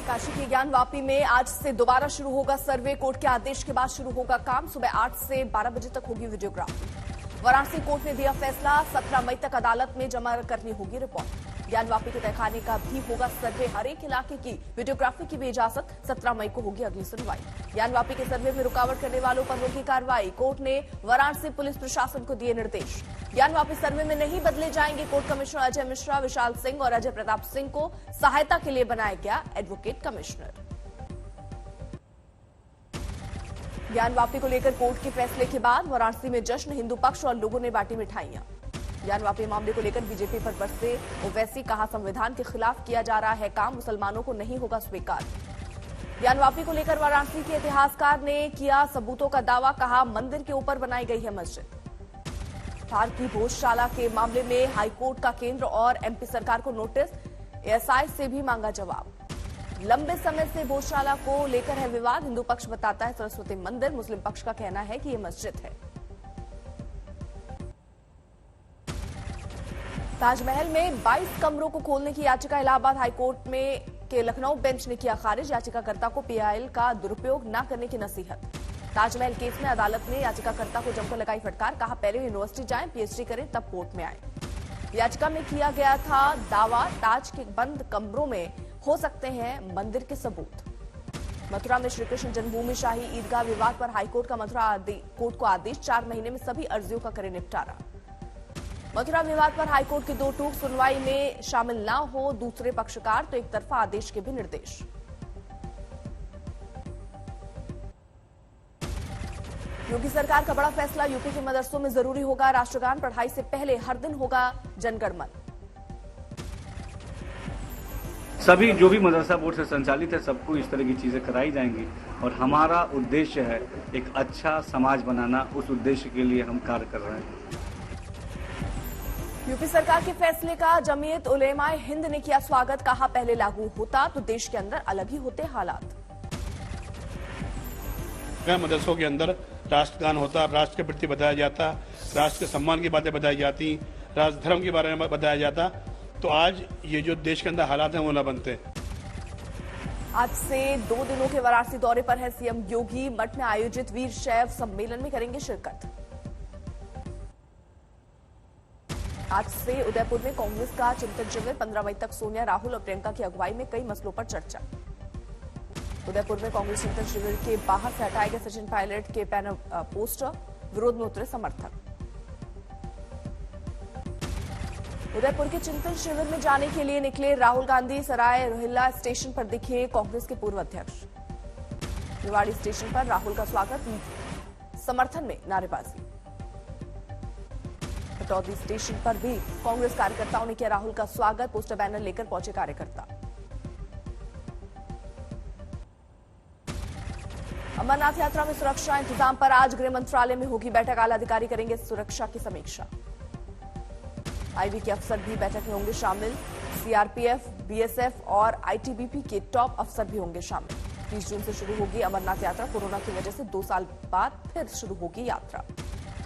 काशी के ज्ञानवापी में आज से दोबारा शुरू होगा सर्वे। कोर्ट के आदेश के बाद शुरू होगा काम। सुबह 8 से 12 बजे तक होगी वीडियोग्राफी। वाराणसी कोर्ट ने दिया फैसला, 17 मई तक अदालत में जमा करनी होगी रिपोर्ट। ज्ञानवापी के तहखाने का भी होगा सर्वे। हर एक इलाके की वीडियोग्राफी की भी इजाजत। 17 मई को होगी अगली सुनवाई। ज्ञानवापी के सर्वे में रुकावट करने वालों पर होगी कार्रवाई। कोर्ट ने वाराणसी पुलिस प्रशासन को दिए निर्देश। ज्ञानवापी सर्वे में नहीं बदले जाएंगे। कोर्ट कमिश्नर अजय मिश्रा, विशाल सिंह और अजय प्रताप सिंह को सहायता के लिए बनाया गया एडवोकेट कमिश्नर। ज्ञानवापी को लेकर कोर्ट के फैसले के बाद वाराणसी में जश्न। हिंदू पक्ष और लोगों ने बांटी मिठाइयां। ज्ञानवापी मामले को लेकर बीजेपी पर बरसे ओवैसी, कहा संविधान के खिलाफ किया जा रहा है काम, मुसलमानों को नहीं होगा स्वीकार। ज्ञानवापी को लेकर वाराणसी के इतिहासकार ने किया सबूतों का दावा, कहा मंदिर के ऊपर बनाई गई है मस्जिद। थार की भोजशाला के मामले में हाईकोर्ट का केंद्र और एमपी सरकार को नोटिस, एएसआई से भी मांगा जवाब। लंबे समय से भोजशाला को लेकर है विवाद। हिंदू पक्ष बताता है सरस्वती मंदिर, मुस्लिम पक्ष का कहना है कि यह मस्जिद है। ताजमहल में 22 कमरों को खोलने की याचिका इलाहाबाद हाईकोर्ट में के लखनऊ बेंच ने किया खारिज। याचिकाकर्ता को पीआईएल का दुरुपयोग न करने की नसीहत। ताजमहल केस में अदालत ने याचिकाकर्ता को जमकर लगाई फटकार, कहा पहले यूनिवर्सिटी जाएं, पीएचडी करें तब कोर्ट में आए। याचिका में किया गया था दावा, ताज के बंद कमरों में हो सकते हैं मंदिर के सबूत। मथुरा में श्रीकृष्ण जन्मभूमि शाही ईदगाह विवाद पर हाईकोर्ट का मथुरा कोर्ट को आदेश, 4 महीने में सभी अर्जियों का करे निपटारा। मथुरा विवाद पर हाईकोर्ट की 2 टूक सुनवाई में शामिल न हो दूसरे पक्षकार तो एक तरफा आदेश के भी निर्देश। योगी सरकार का बड़ा फैसला, यूपी के मदरसों में जरूरी होगा राष्ट्रगान, पढ़ाई से पहले हर दिन होगा जनगणमन। सभी जो भी मदरसा बोर्ड से संचालित है सबको इस तरह की चीजें कराई जाएंगी और हमारा उद्देश्य है एक अच्छा समाज बनाना। उस उद्देश्य के लिए हम कार्य कर रहे हैं। यूपी सरकार के फैसले का जमीयत उलेमाए हिंद ने किया स्वागत, कहा पहले लागू होता तो देश के अंदर अलग ही होते हालात। मदरसों के अंदर राष्ट्रगान होता, राष्ट्र के प्रति बताया जाता, राष्ट्र के सम्मान की बातें बताई जाती, राष्ट्र धर्म के बारे में बताया जाता, तो आज ये जो देश के अंदर हालात हैं वो न बनते। आज से 2 दिनों के वाराणसी दौरे पर है सीएम योगी। मठ में आयोजित वीर शैव सम्मेलन में करेंगे शिरकत। आज से उदयपुर में कांग्रेस का चिंतन शिविर, 15 मई तक सोनिया, राहुल और प्रियंका की अगुवाई में कई मसलों पर चर्चा। उदयपुर में कांग्रेस चिंतन शिविर के बाहर से हटाए गए सचिन पायलट के बैनर पोस्टर, विरोध में उतरे समर्थक। उदयपुर के चिंतन शिविर में जाने के लिए निकले राहुल गांधी। सराय रोहिल्ला स्टेशन पर दिखे कांग्रेस के पूर्व अध्यक्ष। रेवाड़ी स्टेशन पर राहुल का स्वागत, समर्थन में नारेबाजी। पटौदी स्टेशन पर भी कांग्रेस कार्यकर्ताओं ने किया राहुल का स्वागत, पोस्टर बैनर लेकर पहुंचे कार्यकर्ता। अमरनाथ यात्रा में सुरक्षा इंतजाम पर आज गृह मंत्रालय में होगी बैठक। आला अधिकारी करेंगे सुरक्षा की समीक्षा। आईबी के अफसर भी बैठक में होंगे शामिल। सीआरपीएफ, बीएसएफ और आईटीबीपी के टॉप अफसर भी होंगे शामिल। 30 जून से शुरू होगी अमरनाथ यात्रा। कोरोना की वजह से 2 साल बाद फिर शुरू होगी यात्रा।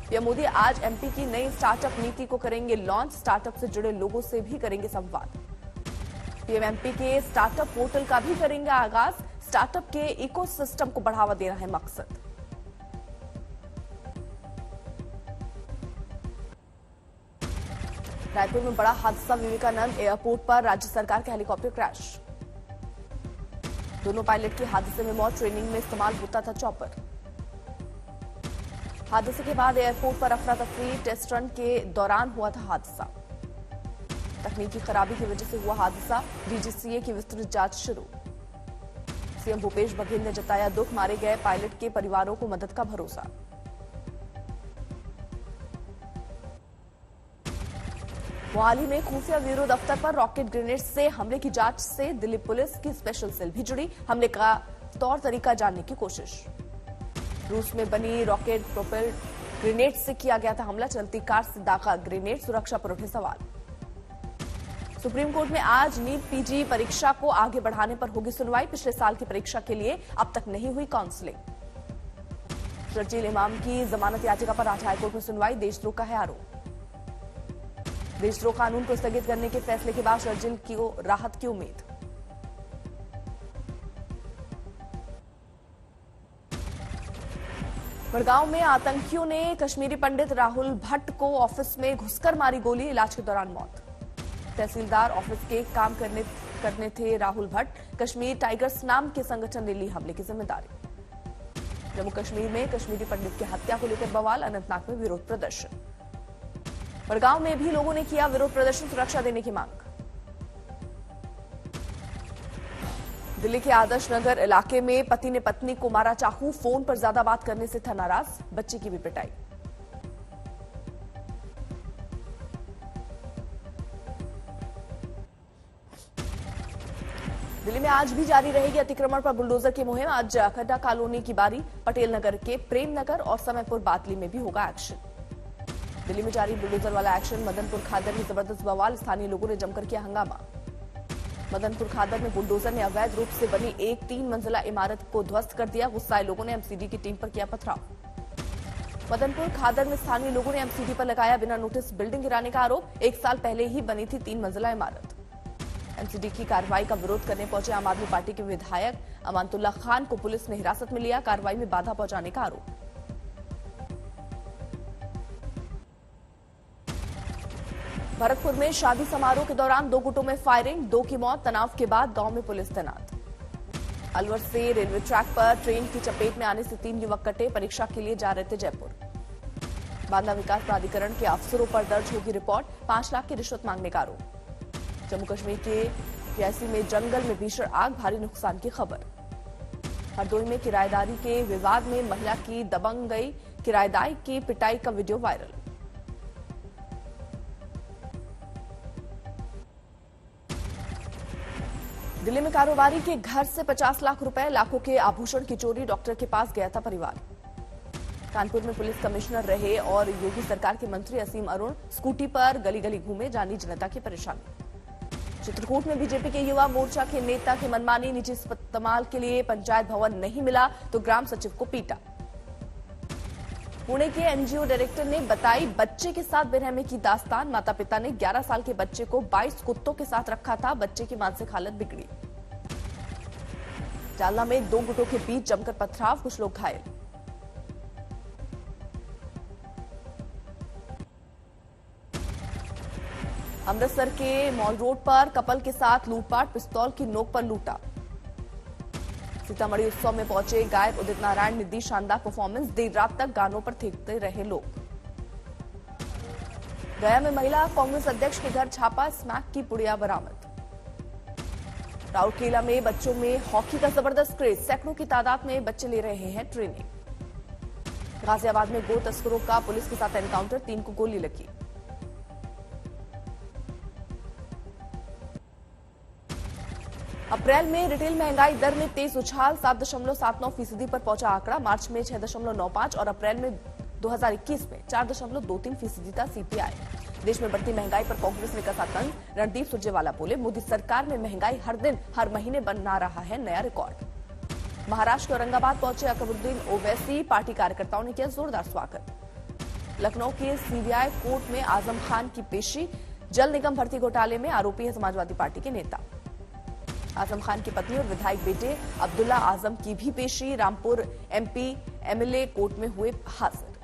पीएम मोदी आज एमपी की नई स्टार्टअप नीति को करेंगे लॉन्च। स्टार्टअप से जुड़े लोगों से भी करेंगे संवाद। पीएम एमपी के स्टार्टअप पोर्टल का भी करेंगे आगाज। स्टार्टअप के इकोसिस्टम को बढ़ावा देना है मकसद। रायपुर में बड़ा हादसा, विवेकानंद एयरपोर्ट पर राज्य सरकार का हेलीकॉप्टर क्रैश। दोनों पायलट की हादसे में मौत, ट्रेनिंग में इस्तेमाल होता था चॉपर। हादसे के बाद एयरपोर्ट पर अफरा तफरी, टेस्ट रन के दौरान हुआ था हादसा। तकनीकी खराबी की वजह से हुआ हादसा, डीजीसीए की विस्तृत जांच शुरू। सीएम भूपेश बघेल ने जताया दुख, मारे गए पायलट के परिवारों को मदद का भरोसा। मोहाली में खुफिया ब्यूरो दफ्तर पर रॉकेट ग्रेनेड से हमले की जांच से दिल्ली पुलिस की स्पेशल सेल भी जुड़ी। हमले का तौर तरीका जानने की कोशिश। रूस में बनी रॉकेट प्रोपेल्ड ग्रेनेड से किया गया था हमला। चलती कार से दागा ग्रेनेड, सुरक्षा पर उठे सवाल। सुप्रीम कोर्ट में आज नीट पीजी परीक्षा को आगे बढ़ाने पर होगी सुनवाई। पिछले साल की परीक्षा के लिए अब तक नहीं हुई काउंसलिंग। शर्जील इमाम की जमानत याचिका पर आज हाईकोर्ट में सुनवाई। देशद्रोह का है आरोप। देशद्रोह कानून को स्थगित करने के फैसले के बाद शर्जील की राहत की उम्मीद। बड़गांव में आतंकियों ने कश्मीरी पंडित राहुल भट्ट को ऑफिस में घुसकर मारी गोली, इलाज के दौरान मौत। तहसीलदार ऑफिस के काम करने थे राहुल भट्ट। कश्मीर टाइगर्स नाम के संगठन ने ली हमले की जिम्मेदारी। जम्मू कश्मीर में कश्मीरी पंडित की हत्या को लेकर बवाल, अनंतनाग में विरोध प्रदर्शन। बड़गांव में भी लोगों ने किया विरोध प्रदर्शन, सुरक्षा देने की मांग। दिल्ली के आदर्श नगर इलाके में पति ने पत्नी को मारा चाकू, फोन पर ज्यादा बात करने से था नाराज, बच्चे की भी पिटाई। दिल्ली में आज भी जारी रहेगी अतिक्रमण पर बुलडोजर की मुहिम। आज खड्डा कॉलोनी की बारी, पटेल नगर के प्रेम नगर और समयपुर बातली में भी होगा एक्शन। दिल्ली में जारी बुलडोजर वाला एक्शन। मदनपुर खादर में जबरदस्त बवाल, स्थानीय लोगों ने जमकर किया हंगामा। मदनपुर खादर में बुलडोजर ने अवैध रूप से बनी एक 3 मंजिला इमारत को ध्वस्त कर दिया। गुस्साए लोगों ने एमसीडी की टीम पर किया पथराव। मदनपुर खादर में स्थानीय लोगों ने एमसीडी पर लगाया बिना नोटिस बिल्डिंग गिराने का आरोप। 1 साल पहले ही बनी थी 3 मंजिला इमारत। एमसीडी की कार्रवाई का विरोध करने पहुंचे आम आदमी पार्टी के विधायक अमानतुल्लाह खान को पुलिस ने हिरासत में लिया। कार्रवाई में बाधा पहुंचाने का आरोप। भरतपुर में शादी समारोह के दौरान 2 गुटों में फायरिंग, 2 की मौत। तनाव के बाद गांव में पुलिस तैनात। अलवर से रेलवे ट्रैक पर ट्रेन की चपेट में आने से 3 युवक कटे, परीक्षा के लिए जा रहे थे जयपुर। बांदा विकास प्राधिकरण के अफसरों पर दर्ज होगी रिपोर्ट, 5 लाख की रिश्वत मांगने का आरोप। जम्मू कश्मीर के रियासी में जंगल में भीषण आग, भारी नुकसान की खबर। हरदोई में किराएदारी के विवाद में महिला की दबंग गई, किराएदार की पिटाई का वीडियो वायरल। दिल्ली में कारोबारी के घर से 50 लाख रुपए, लाखों के आभूषण की चोरी, डॉक्टर के पास गया था परिवार। कानपुर में पुलिस कमिश्नर रहे और योगी सरकार के मंत्री असीम अरुण स्कूटी पर गली गली घूमे, जानी जनता की परेशानी। चित्रकूट में बीजेपी के युवा मोर्चा के नेता की मनमानी, निजी इस्तेमाल के लिए पंचायत भवन नहीं मिला तो ग्राम सचिव को पीटा। पुणे के एनजीओ डायरेक्टर ने बताई बच्चे के साथ बेरहमी की दास्तान। माता पिता ने 11 साल के बच्चे को 22 कुत्तों के साथ रखा था, बच्चे की मानसिक हालत बिगड़ी। जालना में 2 गुटों के बीच जमकर पथराव, कुछ लोग घायल। अमृतसर के मॉल रोड पर कपल के साथ लूटपाट, पिस्तौल की नोक पर लूटा। सीतामढ़ी उत्सव में पहुंचे गायक उदित नारायण ने दी शानदार परफॉर्मेंस, देर रात तक गानों पर थीकते रहे लोग। गया में महिला कांग्रेस अध्यक्ष के घर छापा, स्मैक की पुड़िया बरामद। राउरकेला में बच्चों में हॉकी का जबरदस्त क्रेज, सैकड़ों की तादाद में बच्चे ले रहे हैं ट्रेनिंग। गाजियाबाद में गो तस्करों का पुलिस के साथ एनकाउंटर, 3 को गोली लगी। अप्रैल में रिटेल महंगाई दर में तेज उछाल, 7.79% पर पहुंचा आंकड़ा। मार्च में 6.95 और अप्रैल में 2021 में 4.23% था सीपीआई। देश में बढ़ती महंगाई पर कांग्रेस ने कसा तंज, रणदीप सुरजेवाला बोले मोदी सरकार में महंगाई हर दिन हर महीने बना रहा है नया रिकॉर्ड। महाराष्ट्र के औरंगाबाद पहुंचे अकबरुद्दीन ओवैसी, पार्टी कार्यकर्ताओं ने किया जोरदार स्वागत। लखनऊ के सीबीआई कोर्ट में आजम खान की पेशी, जल निगम भर्ती घोटाले में आरोपी है समाजवादी पार्टी के नेता। आजम खान की पत्नी और विधायक बेटे अब्दुल्ला आजम की भी पेशी, रामपुर एमपी एमएलए कोर्ट में हुए हाजिर।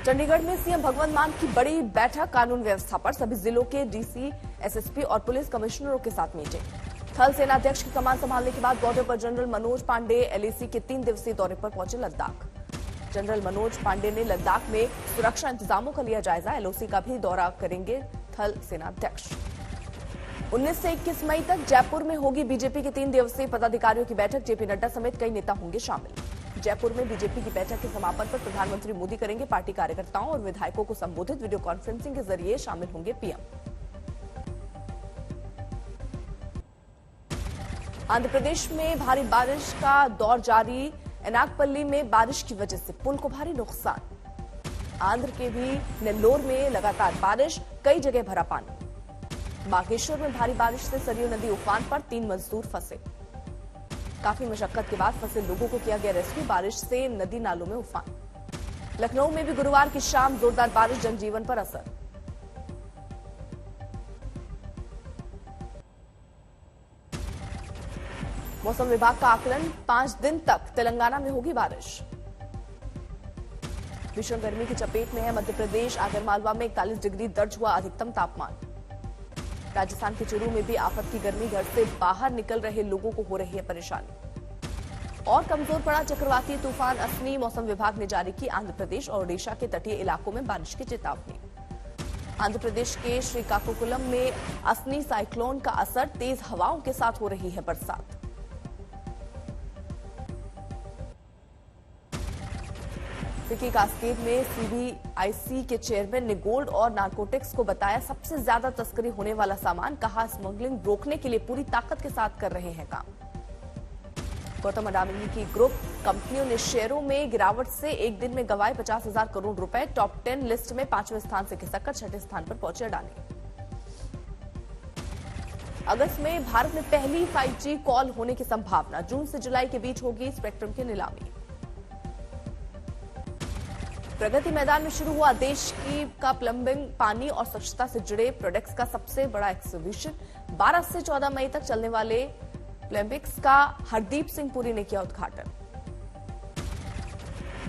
चंडीगढ़ में सीएम भगवंत मान की बड़ी बैठक, कानून व्यवस्था पर। सभी जिलों के डीसी, एसएसपी और पुलिस कमिश्नरों के साथ मीटिंग। थल सेनाध्यक्ष की कमान संभालने के बाद बॉर्डर पर जनरल मनोज पांडे एलएसी के 3 दिवसीय दौरे पर पहुंचे लद्दाख। जनरल मनोज पांडे ने लद्दाख में सुरक्षा इंतजामों का लिया जायजा, एलओसी का भी दौरा करेंगे थल सेनाध्यक्ष। 19 से 21 मई तक जयपुर में होगी बीजेपी की 3 दिवसीय पदाधिकारियों की बैठक, जेपी नड्डा समेत कई नेता होंगे शामिल। जयपुर में बीजेपी की बैठक के समापन पर प्रधानमंत्री मोदी करेंगे पार्टी कार्यकर्ताओं और विधायकों को संबोधित, वीडियो कॉन्फ्रेंसिंग के जरिए शामिल होंगे पीएम। आंध्र प्रदेश में भारी बारिश का दौर जारी, एनागपल्ली में बारिश की वजह से पुल को भारी नुकसान। आंध्र के भी नेल्लोर में लगातार बारिश, कई जगह भरा पानी। बागेश्वर में भारी बारिश से सरयू नदी उफान पर, 3 मजदूर फंसे। काफी मशक्कत के बाद फंसे लोगों को किया गया रेस्क्यू, बारिश से नदी नालों में उफान। लखनऊ में भी गुरुवार की शाम जोरदार बारिश, जनजीवन पर असर। मौसम विभाग का आकलन 5 दिन तक तेलंगाना में होगी बारिश। भीषण गर्मी की चपेट में है मध्य प्रदेश। आगरमालवा में 41 डिग्री दर्ज हुआ अधिकतम तापमान। राजस्थान के चूरू में भी आफत की गर्मी, घर से बाहर निकल रहे लोगों को हो रही है परेशानी। और कमजोर पड़ा चक्रवाती तूफान असनी। मौसम विभाग ने जारी की आंध्र प्रदेश और ओडिशा के तटीय इलाकों में बारिश की चेतावनी। आंध्र प्रदेश के श्रीकाकुलम में असनी साइक्लोन का असर, तेज हवाओं के साथ हो रही है बरसात। विकी कास्केड में सीबीआईसी के चेयरमैन ने गोल्ड और नारकोटिक्स को बताया सबसे ज्यादा तस्करी होने वाला सामान। कहा स्मगलिंग रोकने के लिए पूरी ताकत के साथ कर रहे हैं काम। गौतम अडानी की ग्रुप कंपनियों ने शेयरों में गिरावट से एक दिन में गंवाए 50,000 करोड़ रुपए। टॉप 10 लिस्ट में 5वें स्थान से खिसककर 6ठे स्थान पर पहुंचे अडानी। अगस्त में भारत में पहली 5G कॉल होने की संभावना। जून से जुलाई के बीच होगी स्पेक्ट्रम की नीलामी। प्रगति मैदान में शुरू हुआ देश का प्लम्बिंग, पानी और स्वच्छता से जुड़े प्रोडक्ट्स का सबसे बड़ा एक्सिबिशन। 12 से 14 मई तक चलने वाले प्लम्बिक्स का हरदीप सिंह पुरी ने किया उद्घाटन।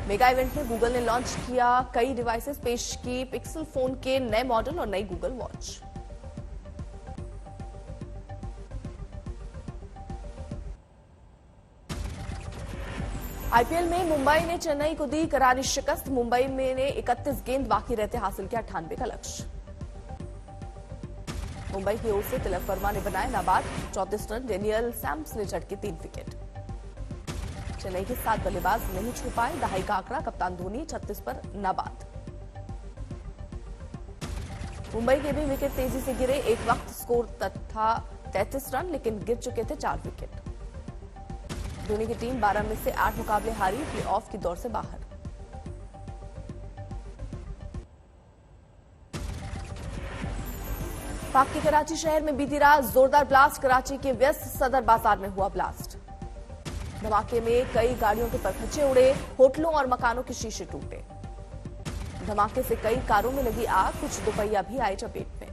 मेगा इवेंट में गूगल ने लॉन्च किया कई डिवाइसेस, पेश की पिक्सल फोन के नए मॉडल और नई गूगल वॉच। आईपीएल में मुंबई ने चेन्नई को दी करारी शिकस्त। मुंबई में ने 31 गेंद बाकी रहते हासिल किया 98 का लक्ष्य। मुंबई की ओर से तिलक वर्मा ने बनाए नाबाद 34 रन। डेनियल सैम्स ने झटके 3 विकेट। चेन्नई के 7 बल्लेबाज नहीं छू पाए दहाई का आंकड़ा। कप्तान धोनी 36 पर नाबाद। मुंबई के भी विकेट तेजी से गिरे। एक वक्त स्कोर था 33 रन, लेकिन गिर चुके थे 4 विकेट। धोनी की टीम 12 में से 8 मुकाबले हारी, प्लेऑफ की दौड़ से बाहर। पाक के कराची शहर में बीती रात जोरदार ब्लास्ट। कराची के व्यस्त सदर बाजार में हुआ ब्लास्ट। धमाके में कई गाड़ियों के परखच्चे उड़े, होटलों और मकानों के शीशे टूटे। धमाके से कई कारों में लगी आग, कुछ दोपहिया भी आए चपेट में।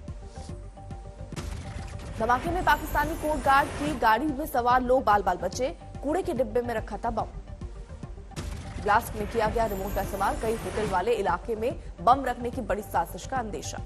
धमाके में पाकिस्तानी कोस्ट गार्ड की गाड़ी में सवार लोग बाल बाल बचे। कूड़े के डिब्बे में रखा था बम। ब्लास्ट में किया गया रिमोट का इस्तेमाल। कई होटल वाले इलाके में बम रखने की बड़ी साजिश का अंदेशा।